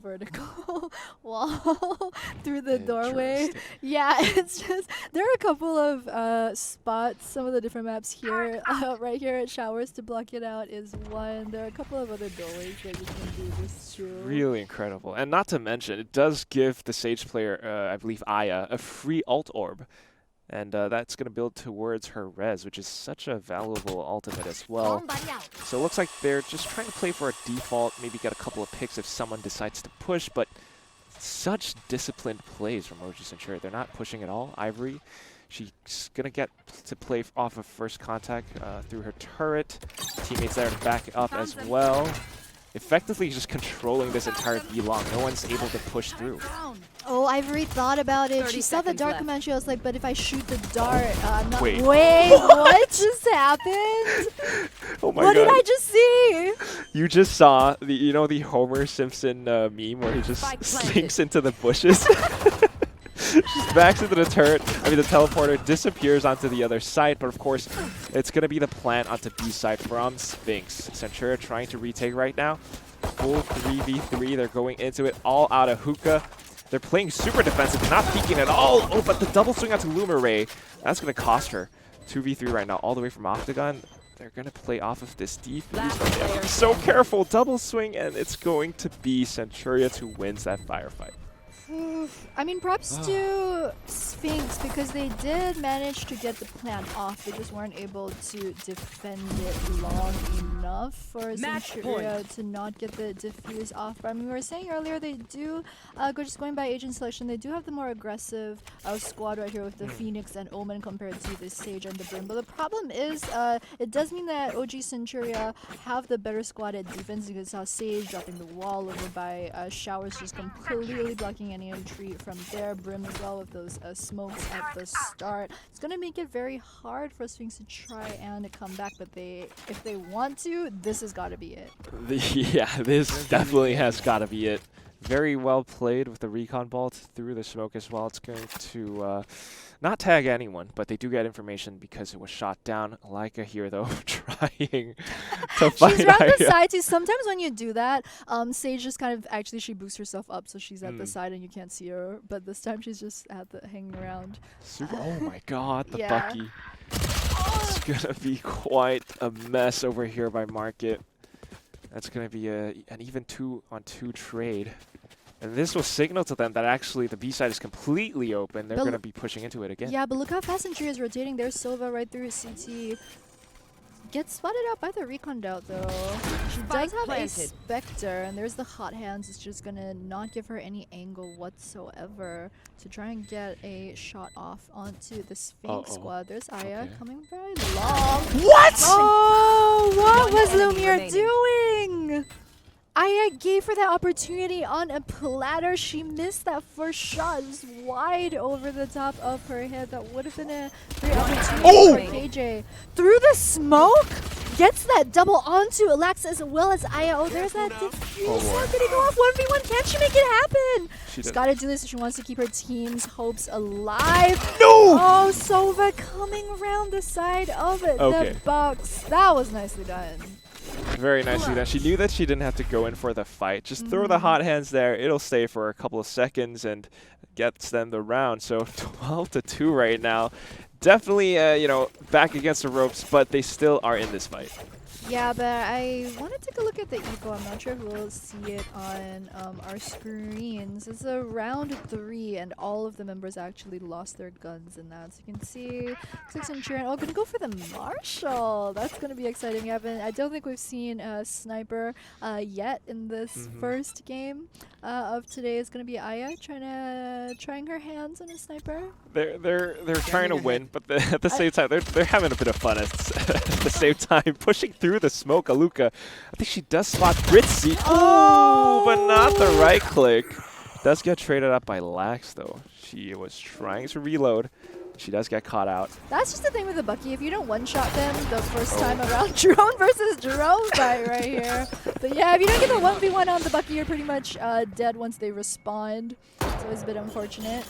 vertical wall through the doorway. Yeah, it's just, there are a couple of spots, some of the different maps here, right here at Showers to block it out is one. There are a couple of other doorways that you can do this to. Really incredible. And not to mention, it does give the Sage player, I believe Aya, a free ult orb. And that's going to build towards her res, which is such a valuable ultimate as well. So it looks like they're just trying to play for a default, maybe get a couple of picks if someone decides to push, but such disciplined plays from OG Centuria. They're not pushing at all. Ivory, she's going to get to play off of first contact through her turret. Teammates there to back up as well. effectively just controlling this entire B long. No one's able to push through. Oh, Ivory thought about it. 30 She saw the seconds dart left. command. She was like, but if I shoot the dart, I'm not. Wait. Wait, what just happened? Oh my What god. did I just see? You just saw the, you know, the Homer Simpson meme where he just Spike planted. slinks into the bushes. Just backs into the turret. I mean, the teleporter disappears onto the other side, but of course, it's going to be the plant onto B side from Sphinx. Centuria trying to retake right now. Full 3v3. They're going into it all out of hookah. They're playing super defensive, not peeking at all. Oh, but the double swing onto Lumaray, that's going to cost her. 2v3 right now, all the way from Octagon. They're going to play off of this defuse, but they have to be so careful. Double swing, and it's going to be Centuria who wins that firefight. I mean, props to Sphinx because they did manage to get the plant off. They just weren't able to defend it long enough for Centuria to not get the diffuse off. But I mean, we were saying earlier they do, just going by agent selection, they do have the more aggressive squad right here with the Phoenix and Omen compared to the Sage and the Brim. But the problem is, it does mean that OG Centuria have the better squad at defense. You can saw Sage dropping the wall over by Showers, just completely blocking any entry from there. Brim as well with those smokes at the start. It's gonna make it very hard for Sphinx to try and come back, but if they want to, this has got to be it. Yeah, this definitely has got to be it. Very well played with the recon ball through the smoke as well. It's going to not tag anyone, but they do get information because it was shot down. Leica here, though, trying to find She's around the Aya. side too. Sometimes when you do that, Sage just kind of actually she boosts herself up, so she's at the side and you can't see her. But this time she's just at the hanging around. Oh my god, the Yeah. Bucky. It's gonna be quite a mess over here by Market. That's gonna be an even 2-on-2 trade. And this will signal to them that actually the B side is completely open. They're But going to be pushing into it again. Yeah, but look how fast Centuria is rotating. There's Silva right through CT. Gets spotted out by the recon doubt though. She does have a Spectre, and there's the hot hands. It's just gonna not give her any angle whatsoever to try and get a shot off onto the Sphinx squad. There's Aya coming very long. What? Oh, what was enemy Lumiere remaining. doing? Aya gave her that opportunity on a platter. She missed that first shot. It was wide over the top of her head. That would have been a great opportunity for KJ. Through the smoke, gets that double onto Alexa as well as Aya. Oh, there's that diffuse. How did it go off 1v1? Can she make it happen? She's got to do this if she wants to keep her team's hopes alive. No! Oh, Sova coming around the side of it. The box. That was nicely done. Very nicely done. She knew that she didn't have to go in for the fight. Just throw the hot hands there. It'll stay for a couple of seconds and gets them the round. So 12-2 right now. Definitely, back against the ropes, but they still are in this fight. Yeah, but I want to take a look at the eco. I'm not sure if we'll see it on our screens. It's a round 3, and all of the members actually lost their guns in that. So you can see Six and Sharon. Oh, gonna go for the Marshall. That's gonna be exciting. I don't think we've seen a sniper yet in this first game of today. It's gonna be Aya trying her hands on a sniper. They're trying to win, but at the same time they're having a bit of fun at the same time, pushing through the smoke. Aluka, I think she does spot Britzy. Oh, but not the right click. Does get traded up by Lax though. She was trying to reload. She does get caught out. That's just the thing with the Bucky. If you don't one-shot them the first time around, Drone versus Drone fight right here. But yeah, if you don't get the 1v1 on the Bucky, you're pretty much dead once they respond. It's always a bit unfortunate.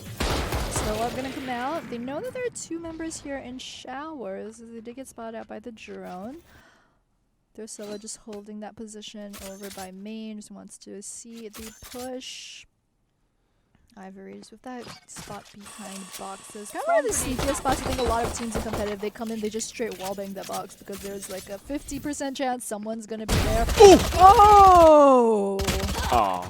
So I'm gonna come out. They know that there are 2 members here in Showers. They did get spotted out by the Drone. There's Scylla just holding that position over by main. Just wants to see the push. Ivory just with that spot behind boxes. Kind of one of the sneakiest spots. I think a lot of teams in competitive, they come in, they just straight wallbang that box because there's like a 50% chance someone's gonna be there. Ooh! Oh! Oh,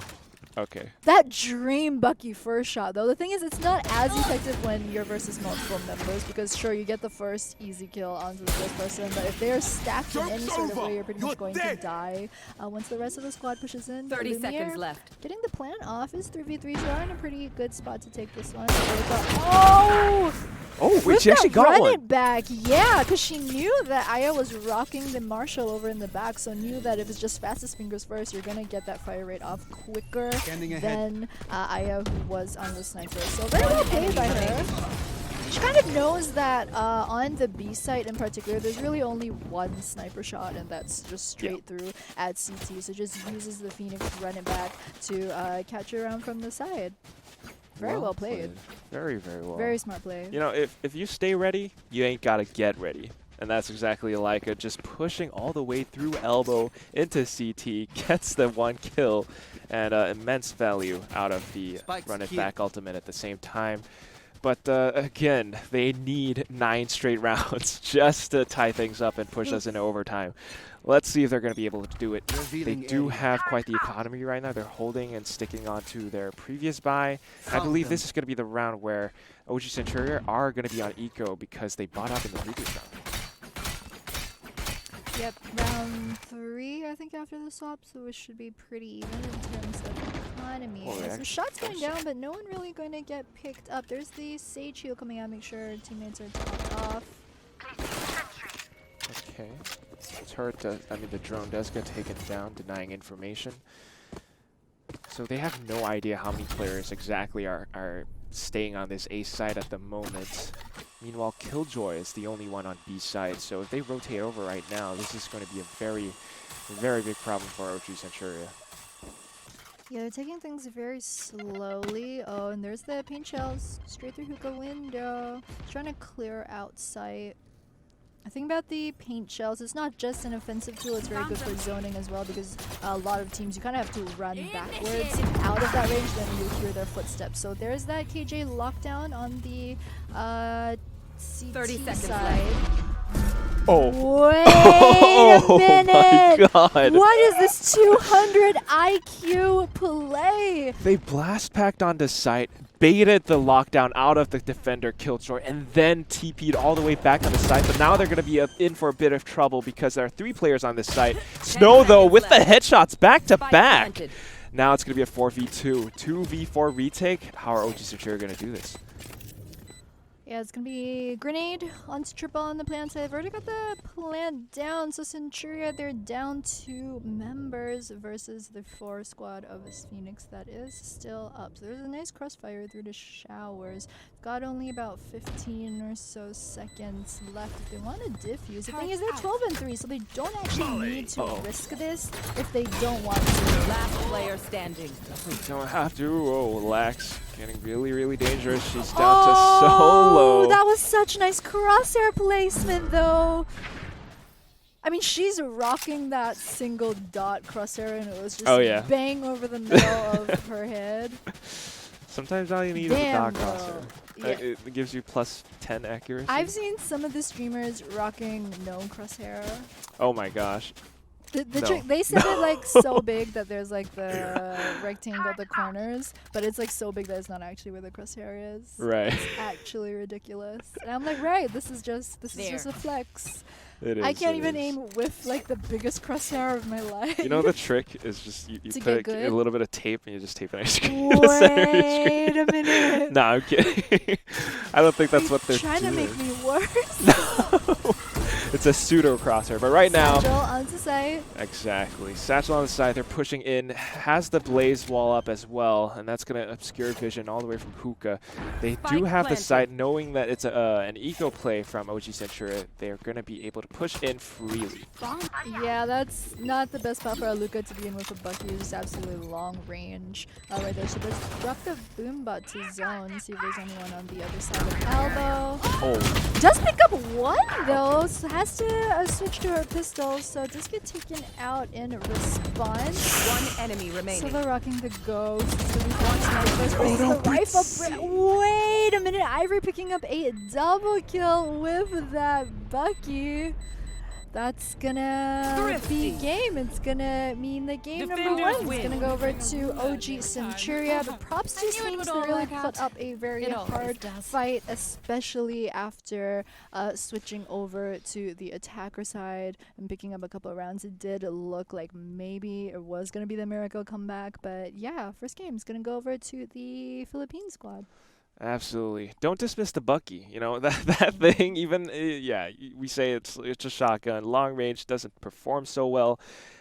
okay. That dream Bucky first shot though. The thing is, it's not as effective when you're versus multiple members because sure, you get the first easy kill onto the first person, but if they're stacked in any sort of way, you're pretty much going to die once the rest of the squad pushes in. 30 Lumiere, seconds left. getting the plan off is 3v3, so they're in a pretty good spot to take this one. Oh! Oh, wait, With she actually that got run one. it back, yeah, because she knew that Aya was rocking the Marshall over in the back, so knew that if it's just fastest fingers first, you're gonna get that fire rate off quicker than Aya, who was on the sniper. So very well played by her. She kind of knows that on the B site in particular, there's really only one sniper shot, and that's just straight through at CT. So just uses the Phoenix to run it back to catch her around from the side. Very well played. Very, very well. Very smart play. You know, if you stay ready, you ain't got to get ready. And that's exactly Leica, just pushing all the way through elbow into CT, gets the 1 kill, and immense value out of the run it back ultimate at the same time. But again, they need 9 straight rounds just to tie things up and push us into overtime. Let's see if they're going to be able to do it. They do have quite the economy right now. They're holding and sticking on to their previous buy. I believe this is going to be the round where OG Centuria are going to be on eco because they bought up in the previous round. Yep, round 3, I think, after the swap, so it should be pretty even in terms of economy. So shots going down, but no one really going to get picked up. There's the Sage heal coming out, make sure teammates are topped off. Okay. Turret does, I mean, the drone does get taken down, denying information. So they have no idea how many players exactly are staying on this A side at the moment. Meanwhile, Killjoy is the only one on B side, so if they rotate over right now, this is going to be a very, very big problem for OG Centuria. Yeah, they're taking things very slowly. Oh, and there's the paint shells straight through hookah window. Trying to clear out sight. I think about the paint shells, it's not just an offensive tool, it's very good for zoning as well, because a lot of teams, you kind of have to run backwards out of that range, then you hear their footsteps. So there's that KJ lockdown on the CT 30 seconds side. Oh. Wait a minute! Oh my god! What is this 200 IQ play? They blast packed onto site, baited the lockdown out of the defender Killjoy, and then TP'd all the way back on the site. But now they're going to be in for a bit of trouble because there are 3 players on this site. Snow, though, with the headshots back to back. Now it's going to be a 4v2. 2v4 retake. How are OG Centuria going to do this? Yeah, it's gonna be grenade onto triple on the plant side. They've already got the plant down, so Centuria, they're down 2 members versus the 4 squad of Sphinx that is still up. So there's a nice crossfire through the showers. Got only about 15 or so seconds left if they want to diffuse. The thing is, they're 12 and 3, so they don't actually need to risk this if they don't want to. Last player standing. Definitely don't have to. Oh, Lax getting really, really dangerous. She's down to solo. Oh, that was such nice crosshair placement, though. I mean, she's rocking that single dot crosshair, and it was just bang over the middle of her head. Sometimes all you need is a dot crosshair. Yeah. It gives you plus 10 accuracy. I've seen some of the streamers rocking no crosshair. Oh my gosh. Trick, they said it like so big that there's like the rectangle at the corners, but it's like so big that it's not actually where the crosshair is. Right. It's actually ridiculous. And I'm like, right, this is just a flex. It is, I can't even aim with like the biggest crosshair of my life. You know, the trick is just you put a little bit of tape and you just tape it on your screen. Wait a minute. Nah, I'm kidding. I don't think that's what they're trying doing. to make me worse. No. It's a pseudo crosshair, but right now. Satchel onto site. Exactly. Satchel on the side, they're pushing in, has the blaze wall up as well, and that's going to obscure vision all the way from Hookah. They do have the site, knowing that it's an eco play from OG Centuria. They're going to be able to push in freely. Yeah, that's not the best spot for Aluka to be in with a Bucky. It's just absolutely long range right there. So let's drop the boombot to zone, see if there's anyone on the other side of elbow. Oh. Does pick up 1 though, so has to switch to her pistol, so it does get taken out in response. 1 enemy remaining. So they're rocking the ghost. So we want snipers versus the rifle. Wait a minute, Ivory picking up a double kill with that Bucky. That's gonna be game. It's gonna mean the game number 1 is gonna go over to OG Centuria. But props to Sphinx, they really put up a very hard fight, especially after switching over to the attacker side and picking up a couple of rounds. It did look like maybe it was gonna be the miracle comeback, but yeah, first game is gonna go over to the Philippine squad. Absolutely. Don't dismiss the Bucky. You know, that thing, even, yeah, we say it's a shotgun. Long range doesn't perform so well.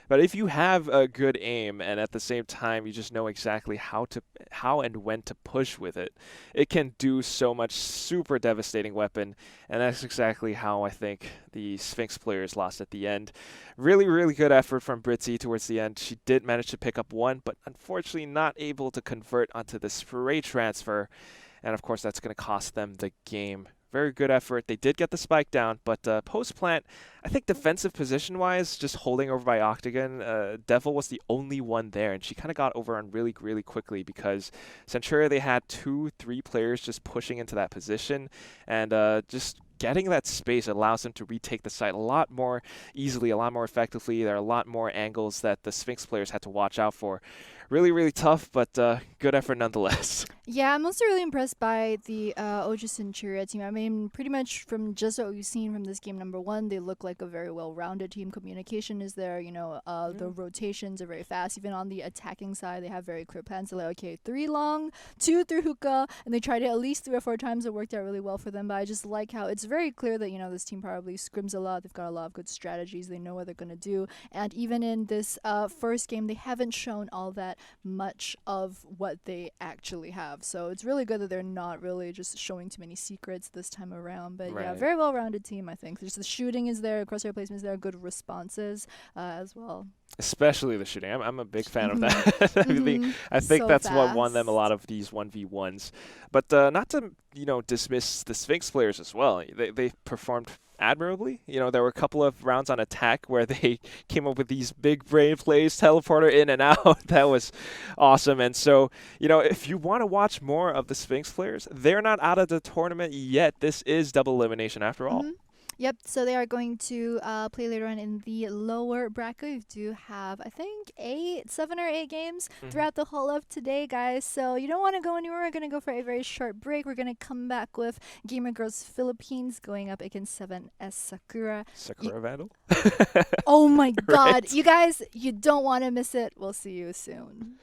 But if you have a good aim and at the same time you just know exactly how and when to push with it, it can do so much. Super devastating weapon, and that's exactly how I think the Sphinx players lost at the end. Really, really good effort from Britzy towards the end. She did manage to pick up one, but unfortunately not able to convert onto the spray transfer. And of course, that's going to cost them the game. Very good effort. They did get the spike down, but post-plant, I think defensive position-wise, just holding over by Octagon, Devil was the only one there, and she kind of got over on really, really quickly because Centuria, they had 2-3 players just pushing into that position, and just getting that space allows them to retake the site a lot more easily, a lot more effectively. There are a lot more angles that the Sphinx players had to watch out for. Really, really tough, but good effort nonetheless. Yeah, I'm also really impressed by the OG Centuria team. I mean, pretty much from just what we've seen from this game number one, they look like a very well-rounded team. Communication is there, the rotations are very fast. Even on the attacking side, they have very clear plans. They're like, okay, 3 long, 2 through hookah, and they tried it at least 3 or 4 times. It worked out really well for them, but I just like how it's very clear that, this team probably scrims a lot. They've got a lot of good strategies. They know what they're going to do. And even in this first game, they haven't shown all that much of what they actually have. So it's really good that they're not really just showing too many secrets this time around. But yeah, Right. very well-rounded team, I think. Just the shooting is there, crosshair placement is there, good responses as well. Especially the shooting. I'm a big fan of Mhm. that. Mhm. I think So that's what won them a fast. lot of these 1v1s. But not to, dismiss the Sphinx players as well. They performed admirably. There were a couple of rounds on attack where they came up with these big brain plays, teleporter in and out. That was awesome. And so, if you want to watch more of the Sphinx players, they're not out of the tournament yet. This is double elimination after all. Mhm. Yep, so they are going to play later on in the lower bracket. We do have, I think, 7 or 8 games throughout the whole of today, guys. So you don't want to go anywhere. We're going to go for a very short break. We're going to come back with Gamer Girls Philippines going up against 7S Sakura. Sakura Vandal? Oh my god. Right. You guys, you don't want to miss it. We'll see you soon.